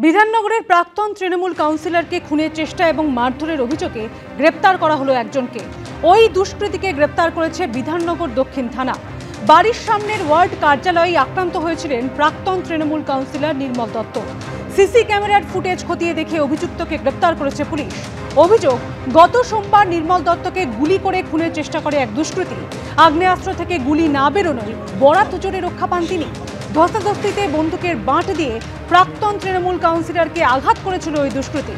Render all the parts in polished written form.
বিধাননগরের প্রাক্তন তৃণমূল কাউন্সিলরকে খুনের চেষ্টা এবং মারধরের অভিযোগে গ্রেপ্তার করা হলো একজনকে। ওই দুষ্কৃতীকে গ্রেপ্তার করেছে বিধাননগর দক্ষিণ থানা। বাড়ির সামনের ওয়ার্ড কার্যালয়ে আক্রান্ত হয়েছিলেন প্রাক্তন তৃণমূল কাউন্সিলর নির্মল দত্ত। সিসি ক্যামেরার ফুটেজ খতিয়ে দেখে অভিযুক্তকে গ্রেপ্তার করেছে পুলিশ। অভিযোগ, গত সোমবার নির্মল দত্তকে গুলি করে খুনের চেষ্টা করে এক দুষ্কৃতী। আগ্নেয়াস্ত্র থেকে গুলি না বেরোনোয় বরাতজোরে রক্ষা পান তিনি। ধস্তাধস্তিতে বন্দুকের বাঁট দিয়ে প্রাক্তন তৃণমূল কাউন্সিলরকে আঘাত করেছিল ওই দুষ্কৃতী।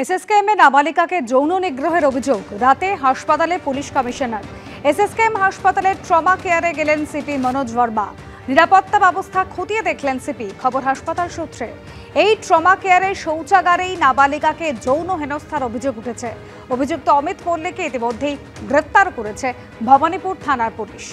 এসএসকেএম এ নাবালিকাকে যৌন নিগ্রহের অভিযোগ। রাতে হাসপাতালে পুলিশ কমিশনার। এসএসকেএম হাসপাতালের ট্রমা কেয়ারে গেলেন সিপি মনোজ বর্মা। নিরাপত্তা ব্যবস্থা খতিয়ে দেখলেন সিপি। খবর হাসপাতাল সূত্রে। এই ট্রমা কেয়ারের শৌচাগারেই নাবালিকাকে যৌন হেনস্থার অভিযোগ উঠেছে। অভিযুক্ত অমিত পল্লীকে ইতিমধ্যেই গ্রেপ্তার করেছে ভবানীপুর থানার পুলিশ।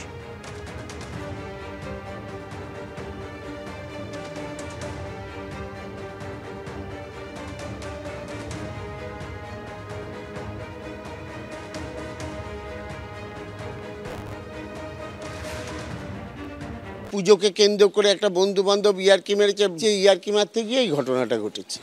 পুজোকে কেন্দ্র করে একটা বন্ধু বান্ধব ইয়ার্কি মেরেছে, যে ইয়ার্কি মারতে গিয়ে এই ঘটনাটা ঘটেছে।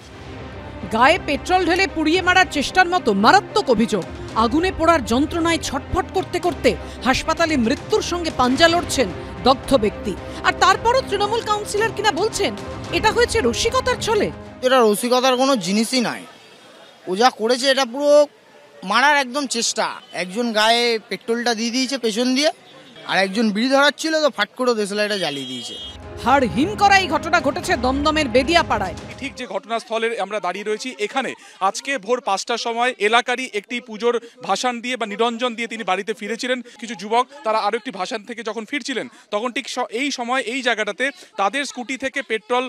গায়ে পেট্রোল ঢেলে পুড়িয়ে মারার চেষ্টার মতো মারাত্মক অভিযোগ। আগুনে পোড়ার যন্ত্রণায় ছটফট করতে করতে হাসপাতালে মৃত্যুর সঙ্গে পাঞ্জা লড়ছেন দগ্ধ ব্যক্তি। আর তারপরও তৃণমূল কাউন্সিলর কিনা বলছেন এটা হয়েছে রসিকতার ছলে। এটা রসিকতার কোনো জিনিসই নয়। ও যা করেছে এটা পুরো মারার একদম চেষ্টা। একজন গায়ে পেট্রোলটা দিয়ে দিয়েছে পেছন দিয়ে, আর একজন বিড়ি ধরাচ্ছিল তো ফাট করে দেশলাইটা জ্বালিয়ে দিয়েছে। হাড় হিম করা এই ঘটনা ঘটেছে দমদমের বেদিয়াপাড়ায়। ঠিক যে ঘটনাস্থলে আমরা দাঁড়িয়ে রয়েছি, এখানে আজকে ভোর 5টার সময় এলাকারই একটি পুজোর ভাসান দিয়ে বা নিরঞ্জন দিয়ে তিনি বাড়িতে ফিরেছিলেন। কিছু যুবক তারা আরো একটি ভাসান থেকে যখন ফিরছিলেন, তখন ঠিক এই সময় এই জায়গাটাতে তাদের স্কুটি থেকে পেট্রোল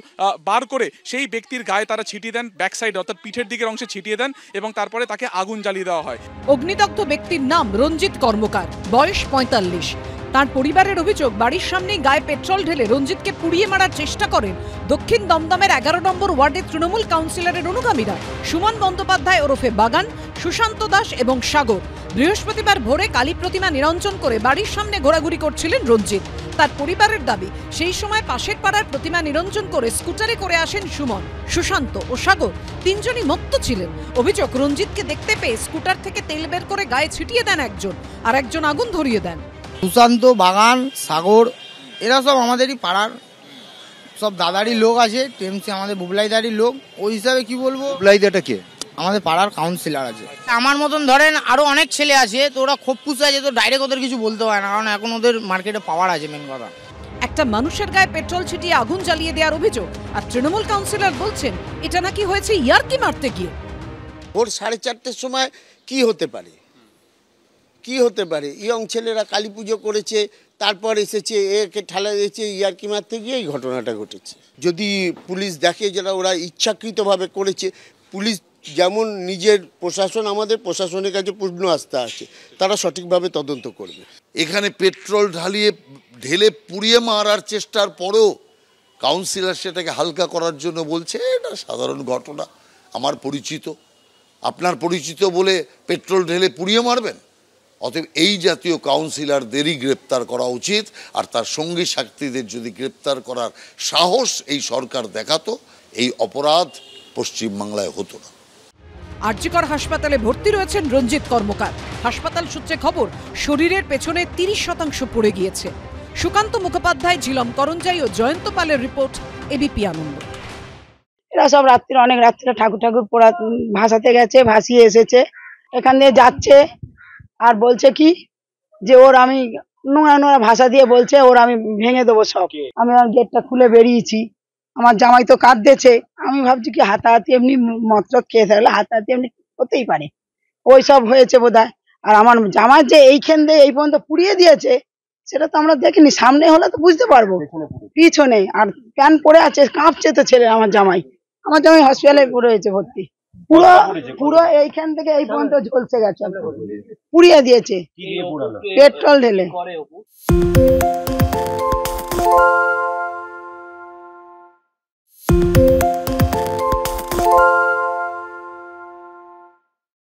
বার করে সেই ব্যক্তির গায়ে তারা ছিটিয়ে দেন, ব্যাক সাইড অর্থাৎ পিঠের দিকের অংশে ছিটিয়ে দেন এবং তারপরে তাকে আগুন জ্বালিয়ে দেওয়া হয়। অগ্নিদগ্ধ ব্যক্তির নাম রঞ্জিত কর্মকার, বয়স 45। তার পরিবারের অভিযোগ, বাড়ির সামনে গায়ে পেট্রোল ঢেলে রঞ্জিতকে পুড়িয়ে মারার চেষ্টা করেন দক্ষিণ দমদমের 11 নম্বর ওয়ার্ডের তৃণমূল কাউন্সিলরের অনুগামীরা সুমন বন্দ্যোপাধ্যায় ওরফে বাগান, সুশান্ত দাস এবং সাগর। বৃহস্পতিবার ভোরে কালী প্রতিমা নিরঞ্জন করে বাড়ির সামনে ঘোরাঘুরি করছিলেন রঞ্জিত। তার পরিবারের দাবি, সেই সময় পাশের পাড়ার প্রতিমা নিরঞ্জন করে স্কুটারে করে আসেন সুমন, সুশান্ত ও সাগর। তিনজনই মত্ত ছিলেন। অভিযোগ, রঞ্জিতকে দেখতে পেয়ে স্কুটার থেকে তেল বের করে গায়ে ছিটিয়ে দেন একজন, আর একজন আগুন ধরিয়ে দেন। সুশান্ত, বাগান, সাগর এরা সব আমাদেরই পাড়ার সব দাদারই লোক আছে। টেমসি আমাদের বুবলাইদারই লোক। ওই হিসাবে কি বলবো, বুবলাইদাটা কে? আমাদের পাড়ার কাউন্সিলর আছে। আমার মতন ধরেন আরো অনেক ছেলে আছে, তো ওরা খুব পুষে আছে, তো ডাইরেক্ট ওদের কিছু বলতে হয় না, কারণ এখন ওদের মার্কেটে পাওয়ার আছে। মেন কথা, একটা মানুষের গায়ে পেট্রোল ছিটিয়ে আগুন জ্বালিয়ে দেওয়ার অভিযোগ। আর তৃণমূল কাউন্সিলর বলছেন এটা নাকি হয়েছে ইয়ার্কি মারতে গিয়ে। ভোর 4:30টার সময় কি হতে পারে, কি হতে পারে? ইয়ং ছেলেরা কালী পুজো করেছে, তারপর এসেছে একে ঠালা দিয়েছে, ইয়ার্কি মারতে গিয়ে এই ঘটনাটা ঘটেছে। যদি পুলিশ দেখে যারা ওরা ইচ্ছাকৃতভাবে করেছে, পুলিশ যেমন নিজের প্রশাসন, আমাদের প্রশাসনের কাছে পূর্ণ আস্থা আছে, তারা সঠিকভাবে তদন্ত করবে। এখানে পেট্রোল ঢেলে পুড়িয়ে মারার চেষ্টার পরেও কাউন্সিলর সেটাকে হালকা করার জন্য বলছে এটা সাধারণ ঘটনা। আমার পরিচিত, আপনার পরিচিত বলে পেট্রোল ঢেলে পুড়িয়ে মারবেন? অতএব এই জাতীয় কাউন্সিলরদেরই গ্রেপ্তার করা উচিত। আর তার সঙ্গী সাথীদের যদি গ্রেপ্তার করার সাহস এই সরকার দেখাতো, এই অপরাধ পশ্চিমবাংলায় হতো না। আরজিকর হাসপাতালে ভর্তি রয়েছেন রঞ্জিত কর্মকার। হাসপাতাল সূত্রে খবর, শরীরের পেছনে 30% পড়ে গিয়েছে। সুকান্ত মুখোপাধ্যায়, ঝিলম করঞ্জাই ও জয়ন্ত পালের রিপোর্ট, এবিপি আনন্দ। এরা সব রাত্রে, অনেক রাত্রে ঠাকুর পোড়া ভাসাতে গেছে, ভাসিয়ে এসেছে, এখান দিয়ে যাচ্ছে আর বলছে কি যে ওর আমি নোংরা ভাষা দিয়ে বলছে ওর আমি ভেঙে দেবো সব। আমি আমার গেটটা খুলে বেরিয়েছি, আমার জামাই তো কাঁদতেছে। আমি ভাবছি কি হাতাহাতি এমনি মতলব খেয়ে থাকলে হাতাহাতি এমনি হতেই পারে, ওই সব হয়েছে বোধহয়। আর আমার জামাই যে এইখান দিয়ে এই পর্যন্ত পুড়িয়ে দিয়েছে সেটা তো আমরা দেখিনি, সামনে হলে তো বুঝতে পারবো, পিছনে। আর প্যান পরে আছে, কাঁপছে তো ছেলে। আমার জামাই হসপিটালে রয়েছে ভর্তি। পুরো এইখান থেকে এই পর্যন্ত ঝলসে গেছে, পুড়িয়ে দিয়েছে পেট্রোল ঢেলে।